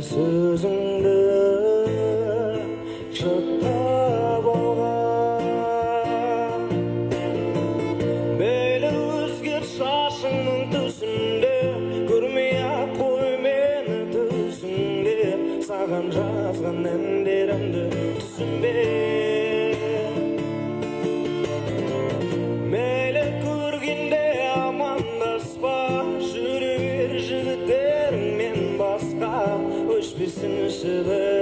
sözüңді жұттап алған. Мейлі өзгер шашыңның түсінде, көрмей-ақ қой мені түсіңде, саған жазған әндерімді түсінбе. Мейлі көргенде амандаспа, жүре бер жігіттеріңмен басқа, өшпесін шыбыр